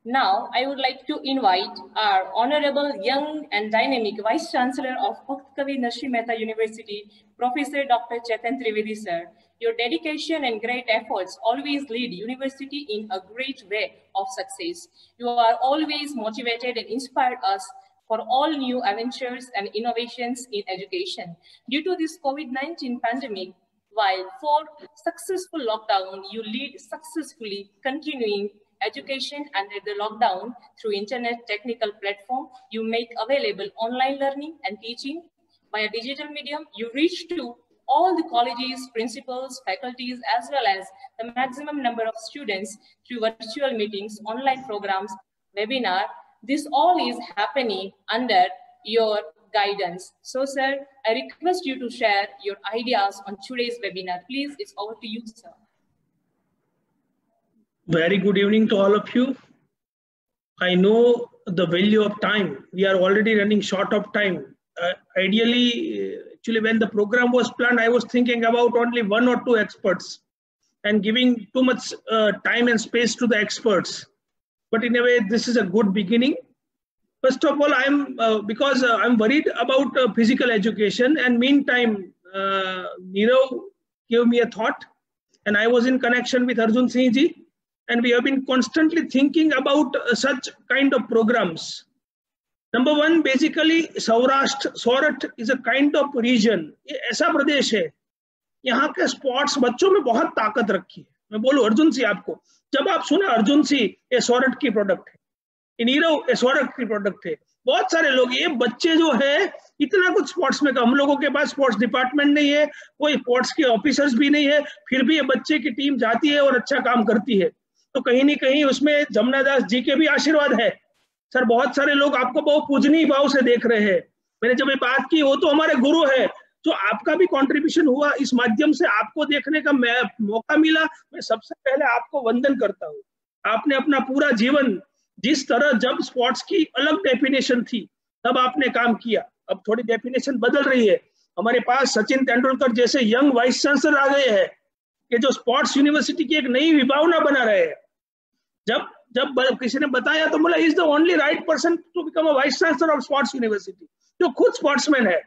Now, I would like to invite our Honorable Young and Dynamic Vice Chancellor of Bhakt Kavi Narasimha Mehta University, Professor Dr. Chetan Trivedi, sir. Your dedication and great efforts always lead university in a great way of success. You are always motivated and inspired us for all new adventures and innovations in education. Due to this COVID-19 pandemic, while for successful lockdown, you lead successfully continuing education under the lockdown through internet technical platform. You make available online learning and teaching via digital medium. You reach to all the colleges, principals, faculties, as well as the maximum number of students through virtual meetings, online programs, webinar. This all is happening under your guidance. So, sir, I request you to share your ideas on today's webinar. Please, it's over to you, sir. Very good evening to all of you. I know the value of time. We are already running short of time. Actually, when the program was planned, I was thinking about only 1 or 2 experts and giving too much time and space to the experts. But in a way, this is a good beginning. First of all, because I'm worried about physical education, and meantime, Nirav gave me a thought, and I was in connection with Arjun Singh ji, and we have been constantly thinking about such kind of programs. Number one, basically, Saurashtra is a kind of region. ये ऐसा प्रदेश है, यहाँ के sports बच्चों में बहुत ताकत रखी है. मैं बोलूं अर्जुन सिंह आपको, जब आप सुने अर्जुन सिंह, ये सौरठ की प्रोडक्ट है. नीरव ये सौरठ की प्रोडक्ट है. बहुत सारे लोग, ये बच्चे जो है इतना कुछ स्पोर्ट्स में, हम लोगों के पास स्पोर्ट्स डिपार्टमेंट नहीं है, कोई स्पोर्ट्स के ऑफिसर्स भी नहीं है, फिर भी ये बच्चे की टीम जाती है और अच्छा काम करती है. तो कहीं ना कहीं उसमें जमुना दास जी के भी आशीर्वाद है. सर, बहुत सारे लोग आपको बहुत पूजनीय भाव से देख रहे हैं. मैंने जब ये बात की, वो तो हमारे गुरु है. तो आपका भी कंट्रीब्यूशन हुआ, इस माध्यम से आपको देखने का मौका मिला. मैं सबसे पहले आपको वंदन करता हूँ. आपने अपना पूरा जीवन, जिस तरह जब स्पोर्ट्स की अलग डेफिनेशन थी तब आपने काम किया, अब थोड़ी डेफिनेशन बदल रही है. हमारे पास सचिन तेंदुलकर जैसे यंग वाइस चांसलर आ गए हैं कि जो स्पोर्ट्स यूनिवर्सिटी की एक नई विभावना बना रहे हैं. जब किसी ने बताया तो बोला, is the only right person to become a vice chancellor of sports university. जो खुद स्पोर्ट्समैन है,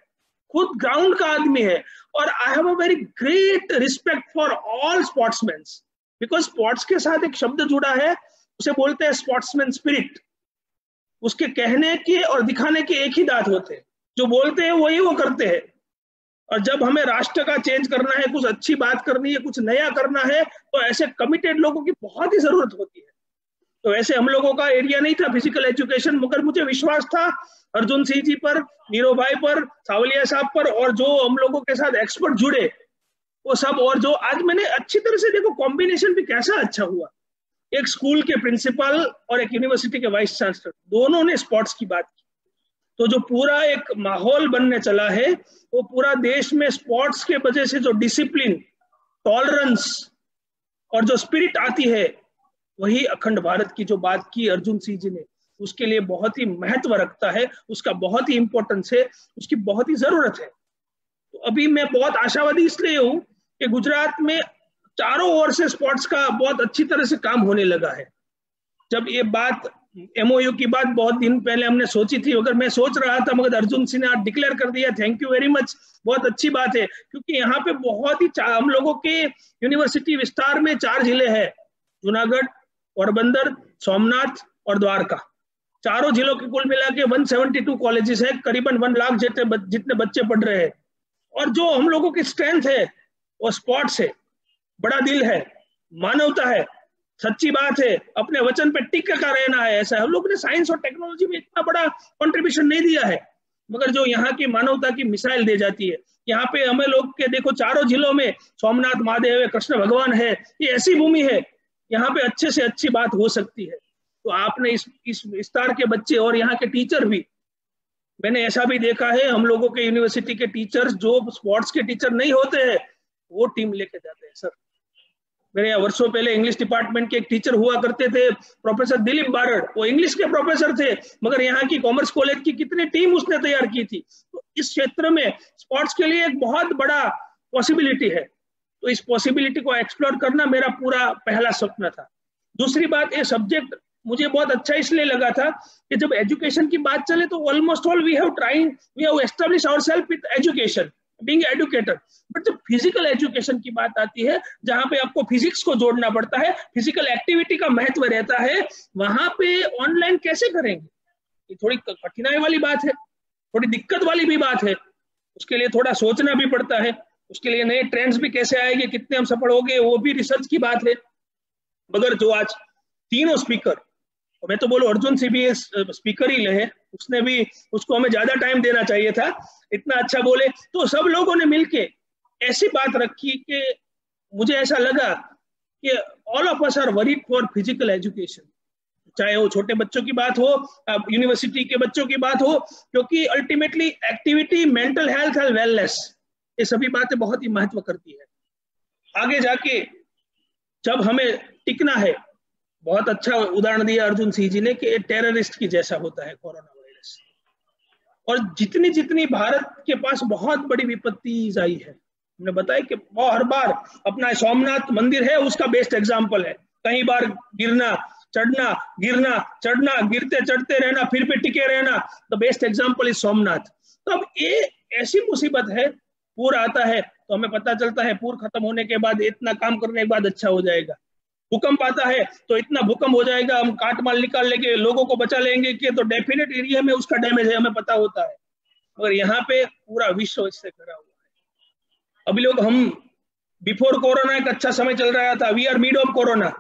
खुद ग्राउंड का आदमी है. और I have a very great respect for all sportsman, because sports के साथ एक शब्द जुड़ा है, उसे बोलते हैं स्पोर्ट्समैन स्पिरिट. उसके कहने के और दिखाने के एक ही दांत होते हैं. जो बोलते हैं वही वो करते हैं. और जब हमें राष्ट्र का चेंज करना है, कुछ अच्छी बात करनी है, कुछ नया करना है, तो ऐसे कमिटेड लोगों की बहुत ही जरूरत होती है. तो ऐसे हम लोगों का एरिया नहीं था फिजिकल एजुकेशन, मगर मुझे विश्वास था अर्जुन सिंह जी पर, नीरो भाई पर, सावलिया साहब पर, और जो हम लोगों के साथ एक्सपर्ट जुड़े वो सब, और जो आज मैंने अच्छी तरह से देखो कॉम्बिनेशन भी कैसा अच्छा हुआ. एक स्कूल के प्रिंसिपल और एक यूनिवर्सिटी के वाइस चांसलर, दोनों ने स्पोर्ट्स की बात की. तो जो पूरा एक माहौल बनने चला है, वो पूरा देश में स्पोर्ट्स के वजह से जो डिसिप्लिन, टॉलरेंस और जो स्पिरिट आती है, वही अखंड भारत की जो बात की अर्जुन सिंह जी ने, उसके लिए बहुत ही महत्व रखता है, उसका बहुत ही इंपॉर्टेंस है, उसकी बहुत ही जरूरत है. तो अभी मैं बहुत आशावादी इसलिए हूं कि गुजरात में चारों ओर से स्पोर्ट्स का बहुत अच्छी तरह से काम होने लगा है. जब ये बात एमओयू की बात बहुत दिन पहले हमने सोची थी, अगर मैं सोच रहा था, मगर अर्जुन सिंह ने आज डिक्लेयर कर दिया, थैंक यू वेरी मच. बहुत अच्छी बात है, क्योंकि यहाँ पे बहुत ही हम लोगों के यूनिवर्सिटी विस्तार में 4 जिले हैं, जूनागढ़, पोरबंदर, सोमनाथ और द्वारका. चारों जिलों के कुल मिला के 172 कॉलेजेस है, करीबन 1 लाख जितने बच्चे पढ़ रहे हैं. और जो हम लोगों की स्ट्रेंथ है वो स्पोर्ट्स है, बड़ा दिल है, मानवता है, सच्ची बात है, अपने वचन पे टिक का रहना है. ऐसा हम लोग ने साइंस और टेक्नोलॉजी में इतना बड़ा कंट्रीब्यूशन नहीं दिया है, मगर जो यहाँ की मानवता की मिसाइल दे जाती है. यहाँ पे हमें लोग के देखो, चारों जिलों में सोमनाथ महादेव है, कृष्ण भगवान है, ये ऐसी भूमि है, यहाँ पे अच्छे से अच्छी बात हो सकती है. तो आपने इस विस्तार के बच्चे और यहाँ के टीचर भी, मैंने ऐसा भी देखा है, हम लोगों के यूनिवर्सिटी के टीचर्स जो स्पोर्ट्स के टीचर नहीं होते हैं, वो टीम लेके जाते हैं. सर, मेरे यहाँ वर्षों पहले इंग्लिश डिपार्टमेंट के एक टीचर हुआ करते थे, प्रोफेसर दिलीप बारड़, वो इंग्लिश के प्रोफेसर थे, मगर यहाँ की कॉमर्स कॉलेज की कितनी टीम उसने तैयार की थी. तो इस क्षेत्र में स्पोर्ट्स के लिए एक बहुत बड़ा पॉसिबिलिटी है. तो इस पॉसिबिलिटी को एक्सप्लोर करना मेरा पूरा पहला सपना था. दूसरी बात, ये सब्जेक्ट मुझे बहुत अच्छा इसलिए लगा था कि जब एजुकेशन की बात चले तो almost all we have establish ourselves with education, being educator. But जब फिजिकल एजुकेशन की बात आती है, जहां पे आपको फिजिक्स को जोड़ना पड़ता है, फिजिकल एक्टिविटी का महत्व रहता है, वहां पे ऑनलाइन कैसे करेंगे? ये थोड़ी कठिनाई वाली बात है, थोड़ी दिक्कत वाली भी बात है। उसके लिए थोड़ा सोचना भी पड़ता है, उसके लिए नए ट्रेंड्स भी कैसे आएंगे, कितने हम सफल होंगे, वो भी रिसर्च की बात है। मगर जो आज तीनों स्पीकर, मैं तो बोलूं अर्जुन सिंह भी स्पीकर ही है, उसने भी, उसको हमें ज्यादा टाइम देना चाहिए था, इतना अच्छा बोले। तो सब लोगों ने मिलके ऐसी बात रखी कि मुझे ऐसा लगा कि all of us are worried for physical education, चाहे वो छोटे बच्चों की बात हो, यूनिवर्सिटी के बच्चों की बात हो, क्योंकि ultimately activity, mental health and wellness, ये सभी बातें बहुत ही महत्व करती है आगे जाके जब हमें टिकना है। बहुत अच्छा उदाहरण दिया अर्जुन सिंह जी ने कि टेररिस्ट की जैसा होता है कोरोना वायरस, और जितनी जितनी भारत के पास बहुत बड़ी विपत्ति आई है, हमने बताया कि हर बार अपना सोमनाथ मंदिर है, उसका बेस्ट एग्जाम्पल है, कई बार गिरना चढ़ना, गिरना चढ़ना, गिरते चढ़ते रहना, फिर पे टिके रहना, the best example is Somnath. तो अब ये ऐसी मुसीबत है, पूर आता है तो हमें पता चलता है पूर खत्म होने के बाद इतना काम करने के बाद अच्छा हो जाएगा, भूकंप आता है तो इतना भूकंप हो जाएगा, हम काट माल निकाल लेंगे, लोगों को बचा लेंगे कि तो डेफिनेट एरिया में उसका डैमेज है, हमें पता होता है। मगर यहाँ पे पूरा विश्व इससे घिरा हुआ है। अभी लोग, हम बिफोर कोरोना एक अच्छा समय चल रहा था, we are mid of corona,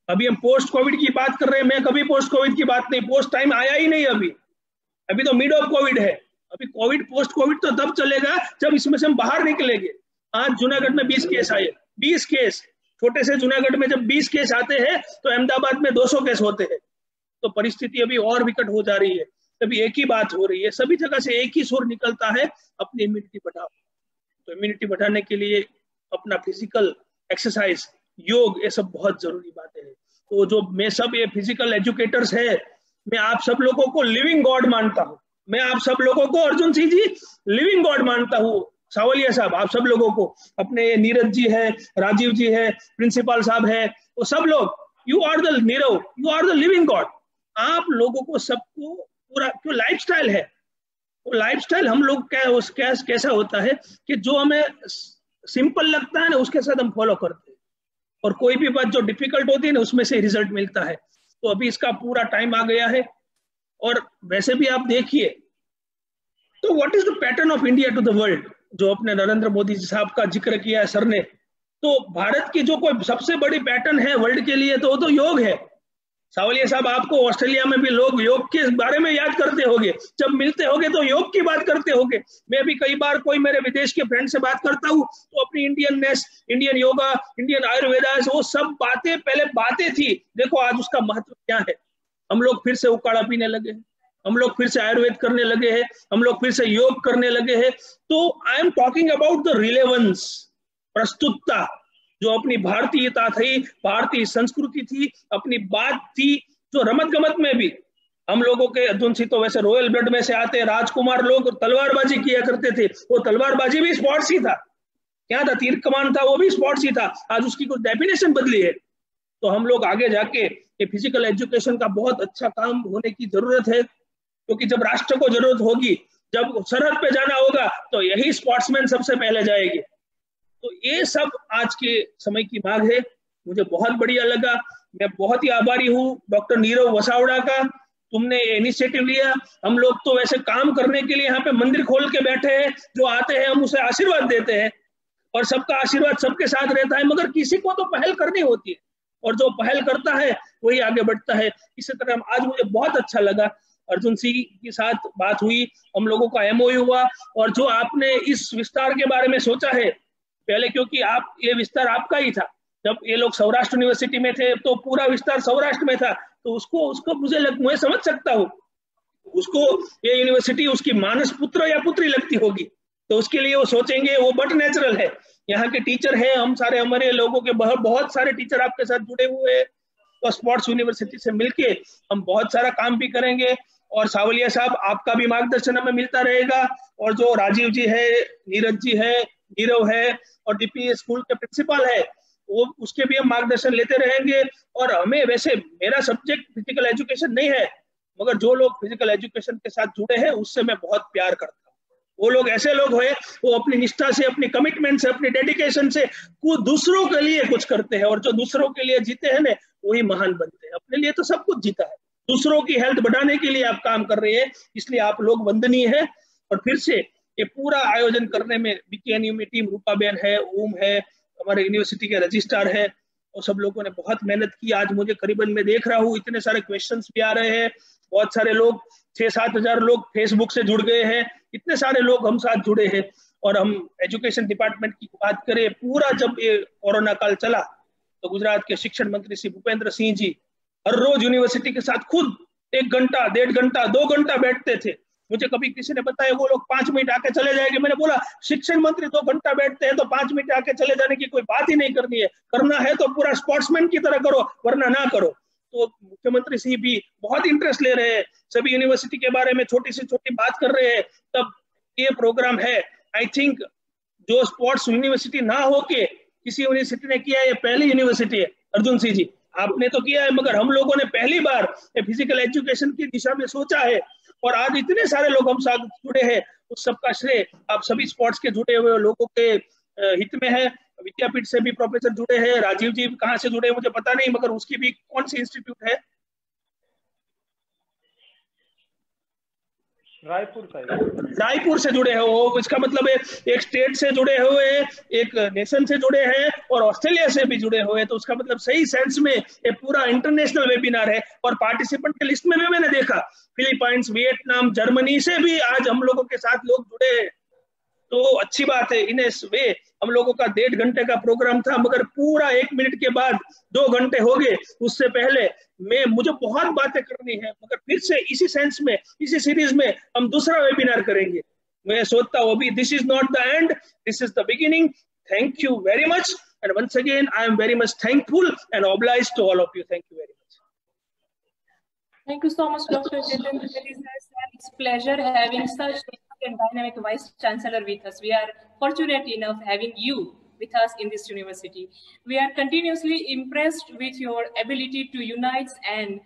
अभी हम पोस्ट कोविड की बात कर रहे हैं। मैं कभी पोस्ट कोविड की बात नहीं, पोस्ट टाइम आया ही नहीं, अभी तो मिड ऑफ कोविड है। अभी कोविड, पोस्ट कोविड तो तब चलेगा जब इसमें से हम बाहर निकलेंगे। आज जूनागढ़ में 20 केस आए, 20 केस, छोटे से जूनागढ़ में जब 20 केस आते हैं तो अहमदाबाद में 200 केस होते हैं, तो परिस्थिति अभी और विकट हो जा रही है। तभी एक ही बात हो रही है, सभी जगह से एक ही सुर निकलता है, अपनी इम्यूनिटी बढ़ाओ। तो इम्यूनिटी बढ़ाने के लिए अपना फिजिकल एक्सरसाइज, योग, ये सब बहुत जरूरी बातें हैं। तो जो मैं सब ये फिजिकल एजुकेटर्स है, मैं आप सब लोगों को लिविंग गॉड मानता हूँ, मैं आप सब लोगों को, अर्जुन सिंह जी, लिविंग गॉड मानता हूँ, सावलिया साहब, आप सब लोगों को, अपने नीरज जी है, राजीव जी है, प्रिंसिपल साहब है, वो सब लोग, यू आर द नीरव, you are the living god. आप लोगों को सबको पूरा, जो लाइफस्टाइल है, वो लाइफस्टाइल हम लोग कैसा होता है कि जो हमें सिंपल लगता है ना, उसके साथ हम फॉलो करते हैं, और कोई भी बात जो डिफिकल्ट होती है ना, उसमें से रिजल्ट मिलता है। तो अभी इसका पूरा टाइम आ गया है। और वैसे भी आप देखिए तो what is the pattern of India to the world, जो अपने नरेंद्र मोदी जी साहब का जिक्र किया है सर ने, तो भारत की जो कोई सबसे बड़ी पैटर्न है वर्ल्ड के लिए, तो वो तो योग है। सावलिया साहब, आपको ऑस्ट्रेलिया में भी लोग योग के बारे में याद करते होंगे, जब मिलते होंगे तो योग की बात करते होंगे। मैं भी कई बार कोई मेरे विदेश के फ्रेंड से बात करता हूँ तो अपनी Indianness, Indian yoga, Indian Ayurveda, वो सब बातें पहले बातें थी, देखो आज उसका महत्व क्या है। हम लोग फिर से उकाड़ा पीने लगे हैं, हम लोग फिर से आयुर्वेद करने लगे हैं, हम लोग फिर से योग करने लगे हैं। तो I am talking about the relevance, प्रस्तुतता, जो अपनी भारतीयता थी, भारतीय संस्कृति थी, अपनी बात थी, जो रमत गमत में भी हम लोगों के, अर्जुन सिंह तो वैसे रॉयल ब्लड में से आते, राजकुमार लोग तलवारबाजी किया करते थे, वो तलवारबाजी भी स्पोर्ट्स ही था, क्या था, तीर कमान था, वो भी स्पोर्ट्स ही था। आज उसकी कुछ डेफिनेशन बदली है। तो हम लोग आगे जाके ये फिजिकल एजुकेशन का बहुत अच्छा काम होने की जरूरत है, क्योंकि जब राष्ट्र को जरूरत होगी, जब सरहद पे जाना होगा, तो यही स्पोर्ट्समैन सबसे पहले जाएंगे। तो ये सब आज के समय की मांग है। मुझे बहुत बढ़िया लगा, मैं बहुत ही आभारी हूँ डॉक्टर नीरव वसावड़ा का, तुमने ये इनिशिएटिव लिया। हम लोग तो वैसे काम करने के लिए यहाँ पे मंदिर खोल के बैठे हैं, जो आते हैं हम उसे आशीर्वाद देते हैं, और सबका आशीर्वाद सबके साथ रहता है, मगर किसी को तो पहल करनी होती है, और जो पहल करता है वही आगे बढ़ता है। इसी तरह आज मुझे बहुत अच्छा लगा, अर्जुन सिंह के साथ बात हुई, हम लोगों का एमओयू हुआ, और जो आपने इस विस्तार के बारे में सोचा है पहले, क्योंकि आप, ये विस्तार आपका ही था, जब ये लोग सौराष्ट्र यूनिवर्सिटी में थे तो पूरा विस्तार सौराष्ट्र में था, तो उसको मैं समझ सकता हूँ, उसको ये यूनिवर्सिटी उसकी मानस पुत्र या पुत्री लगती होगी, तो उसके लिए वो सोचेंगे, वो बट नेचुरल है। यहाँ के टीचर है, हम सारे, हमारे लोगों के बहुत सारे टीचर आपके साथ जुड़े हुए हैं, तो स्पोर्ट्स यूनिवर्सिटी से मिलके हम बहुत सारा काम भी करेंगे। और सावलिया साहब, आपका भी मार्गदर्शन हमें मिलता रहेगा, और जो राजीव जी है, नीरज जी है, नीरव है, और डीपीएस स्कूल के प्रिंसिपल है, वो उसके भी हम मार्गदर्शन लेते रहेंगे। और हमें वैसे मेरा सब्जेक्ट फिजिकल एजुकेशन नहीं है, मगर जो लोग फिजिकल एजुकेशन के साथ जुड़े हैं उससे मैं बहुत प्यार करता हूँ। वो लोग ऐसे लोग हुए, वो अपनी निष्ठा से, अपनी कमिटमेंट से, अपनी डेडिकेशन से दूसरों के लिए कुछ करते हैं, और जो दूसरों के लिए जीते हैं ना वही महान बनते हैं। अपने लिए तो सब कुछ जीता है, दूसरों की हेल्थ बढ़ाने के लिए आप काम कर रहे हैं, इसलिए आप लोग वंदनीय है। और फिर से ये पूरा आयोजन करने में बीकेएनयू में टीम रूपा बेन है, ओम है, हमारे यूनिवर्सिटी के रजिस्ट्रार है, और सब लोगों ने बहुत मेहनत की। आज मुझे करीबन मैं देख रहा हूँ इतने सारे क्वेश्चंस भी आ रहे हैं, बहुत सारे लोग 6-7 हजार लोग फेसबुक से जुड़ गए हैं, इतने सारे लोग हम साथ जुड़े हैं। और हम एजुकेशन डिपार्टमेंट की बात करें, पूरा जब ये कोरोना काल चला तो गुजरात के शिक्षण मंत्री श्री भूपेंद्र सिंह जी हर रोज यूनिवर्सिटी के साथ खुद 1 घंटा, 1.5 घंटा, 2 घंटा बैठते थे। मुझे कभी किसी ने बताया वो लोग 5 मिनट आके चले जाएंगे, मैंने बोला शिक्षण मंत्री 2 घंटा बैठते हैं तो 5 मिनट आके चले जाने की कोई बात ही नहीं करनी है, करना है तो पूरा स्पोर्ट्समैन की तरह करो, वरना ना करो। तो मुख्यमंत्री सिंह भी बहुत इंटरेस्ट ले रहे हैं, सभी यूनिवर्सिटी के बारे में छोटी से छोटी बात कर रहे हैं। तब ये प्रोग्राम है, आई थिंक जो स्पोर्ट्स यूनिवर्सिटी ना होके किसी यूनिवर्सिटी ने किया है, ये पहली यूनिवर्सिटी है। अर्जुन सिंह जी आपने तो किया है, मगर हम लोगों ने पहली बार फिजिकल एजुकेशन की दिशा में सोचा है, और आज इतने सारे लोग हम साथ जुड़े हैं, उस सबका श्रेय आप सभी स्पोर्ट्स के जुड़े हुए लोगों के हित में है। विद्यापीठ से भी प्रोफेसर जुड़े हैं, राजीव जी कहाँ से जुड़े मुझे पता नहीं, मगर उसकी भी कौन सी इंस्टीट्यूट है? रायपुर से जुड़े हो, इसका मतलब है एक स्टेट से जुड़े हुए, एक नेशन से जुड़े हैं, और ऑस्ट्रेलिया से भी जुड़े हुए, तो उसका मतलब सही सेंस में ये पूरा इंटरनेशनल वेबिनार है। और पार्टिसिपेंट के लिस्ट में भी मैंने देखा फिलीपाइंस, वियतनाम, जर्मनी से भी आज हम लोगों के साथ लोग जुड़े हैं, तो अच्छी बात है। इन वे हम लोगों का 1.5 घंटे का प्रोग्राम था, मगर पूरा 1 मिनट के बाद 2 घंटे हो गए। उससे पहले मुझे बहुत बातें करनी है, मगर फिर से इसी सेंस में, इसी सीरीज में हम दूसरा वेबिनार करेंगे। मैं सोचता हूँ अभी this is not the end, this is the beginning. Thank you very much, and once again I am very much thankful and obliged to all of you. Thank you very much. Thank you so much, Dr. Chetan. It's a pleasure having such and dynamic Vice Chancellor with us. We are fortunate enough having you with us in this university. We are continuously impressed with your ability to unite and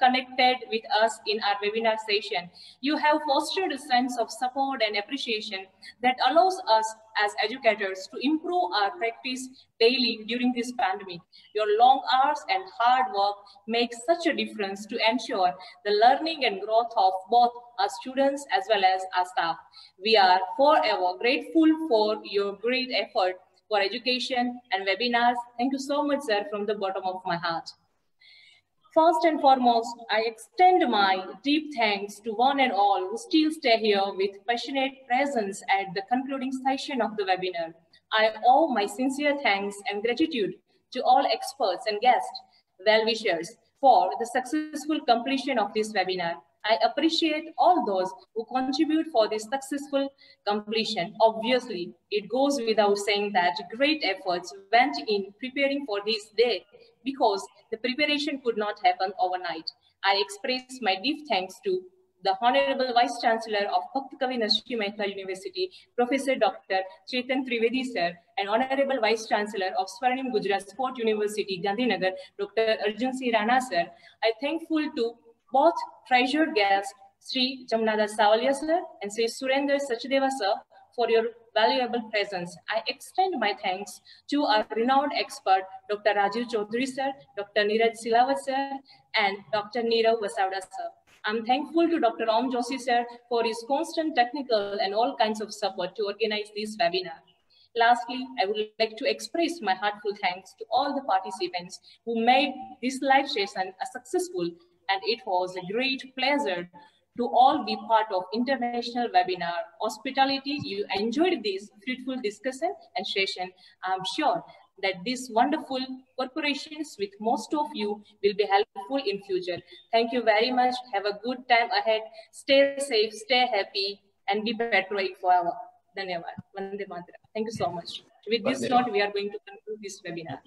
connected with us in our webinar session. You have fostered a sense of support and appreciation that allows us as educators to improve our practice daily during this pandemic. Your long hours and hard work make such a difference to ensure the learning and growth of both our students as well as our staff. We are forever grateful for your great effort for education and webinars. Thank you so much, sir, from the bottom of my heart. First and foremost, I extend my deep thanks to one and all who still stay here with passionate presence at the concluding session of the webinar. I owe my sincere thanks and gratitude to all experts and guests, well-wishers for the successful completion of this webinar. I appreciate all those who contribute for this successful completion. Obviously, it goes without saying that great efforts went in preparing for this day because the preparation could not happen overnight. I express my deep thanks to the Honorable Vice Chancellor of Bhakt Kavi Narasimha Mehta University, Professor Dr. Chetan Trivedi sir, and Honorable Vice Chancellor of Swarnim Gujarat Sport University, Gandhinagar, Dr. Arjun C. Rana sir. I am thankful to both treasured guests, Sri Jamnada Savalia sir and Sri Surender Sachdeva sir, for your valuable presence. I extend my thanks to our renowned expert, Dr. Rajiv Chaudhary sir, Dr. Neeraj Silawat sir, and Dr. Neerav Vasavda sir. I'm thankful to Dr. Om Joshi sir for his constant technical and all kinds of support to organize this webinar. Lastly, I would like to express my heartfelt thanks to all the participants who made this live session a successful, and it was a great pleasure to all be part of international webinar. Hospitality, you enjoyed this fruitful discussion and session. I'm sure that these wonderful corporations with most of you will be helpful in future. Thank you very much. Have a good time ahead. Stay safe, stay happy, and be patriotic forever. Dhanyawad. Vande Mataram. Thank you so much. With this note, we are going to conclude this webinar.